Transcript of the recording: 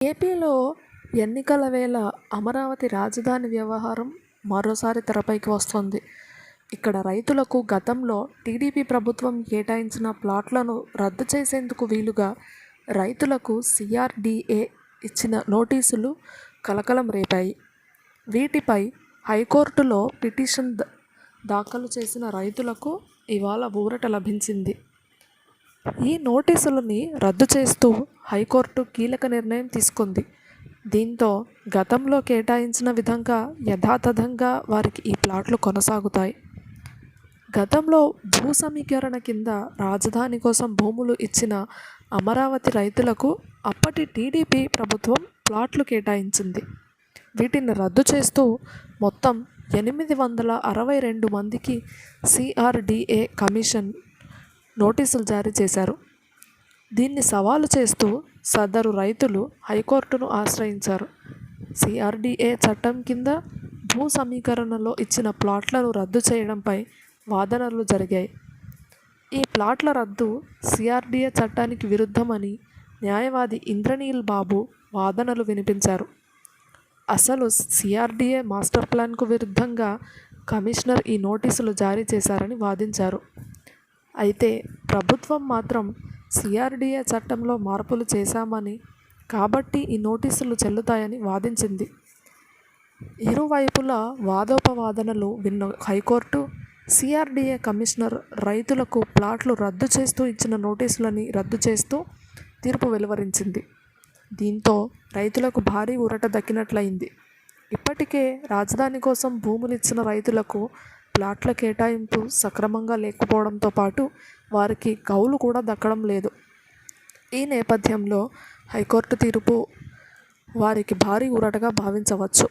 ఏపీలో ఎన్నికల వేళ అమరావతి రాజధాని వ్యవహారం మరోసారి తెరపైకి వస్తోంది. ఇక్కడ రైతులకు గతంలో టీడీపీ ప్రభుత్వం కేటాయించిన ప్లాట్లను రద్దు చేసేందుకు వీలుగా రైతులకు సిఆర్డీఏ ఇచ్చిన నోటీసులు కలకలం రేపాయి. వీటిపై హైకోర్టులో పిటిషన్ దాఖలు చేసిన రైతులకు ఇవాళ ఊరట లభించింది. ఈ నోటీసులని రద్దు చేస్తూ హైకోర్టు కీలక నిర్ణయం తీసుకుంది. దీంతో గతంలో కేటాయించిన విధంగా యథాతథంగా వారికి ఈ ప్లాట్లు కొనసాగుతాయి. గతంలో భూ సమీకరణ కింద రాజధాని కోసం భూములు ఇచ్చిన అమరావతి రైతులకు అప్పటి టీడీపీ ప్రభుత్వం ప్లాట్లు కేటాయించింది. వీటిని రద్దు చేస్తూ మొత్తం 862 మందికి సిఆర్డీఏ కమిషన్ నోటీసులు జారీ చేశారు. దీన్ని సవాలు చేస్తూ సదరు రైతులు హైకోర్టును ఆశ్రయించారు. సిఆర్డీఏ చట్టం కింద భూ సమీకరణలో ఇచ్చిన ప్లాట్లను రద్దు చేయడంపై వాదనలు జరిగాయి. ఈ ప్లాట్ల రద్దు సిఆర్డీఏ చట్టానికి విరుద్ధమని న్యాయవాది ఇంద్రనీల్ బాబు వాదనలు వినిపించారు. అసలు సిఆర్డీఏ మాస్టర్ ప్లాన్కు విరుద్ధంగా కమిషనర్ ఈ నోటీసులు జారీ చేశారని వాదించారు. అయితే ప్రభుత్వం మాత్రం సిఆర్డీఏ చట్టంలో మార్పులు చేశామని, కాబట్టి ఈ నోటీసులు చెల్లుతాయని వాదించింది. ఇరువైపులా వాదోపవాదనలు విన్న హైకోర్టు సిఆర్డీఏ కమిషనర్ రైతులకు ప్లాట్లు రద్దు చేస్తూ ఇచ్చిన నోటీసులని రద్దు చేస్తూ తీర్పు వెలువరించింది. దీంతో రైతులకు భారీ ఊరట దక్కినట్లయింది. ఇప్పటికే రాజధాని కోసం భూములిచ్చిన రైతులకు ప్లాట్ల కేటాయింపు సక్రమంగా లేకపోవడంతో పాటు వారికి కౌలు కూడా దక్కడం లేదు. ఈ నేపథ్యంలో హైకోర్టు తీర్పు వారికి భారీ ఊరటగా భావించవచ్చు.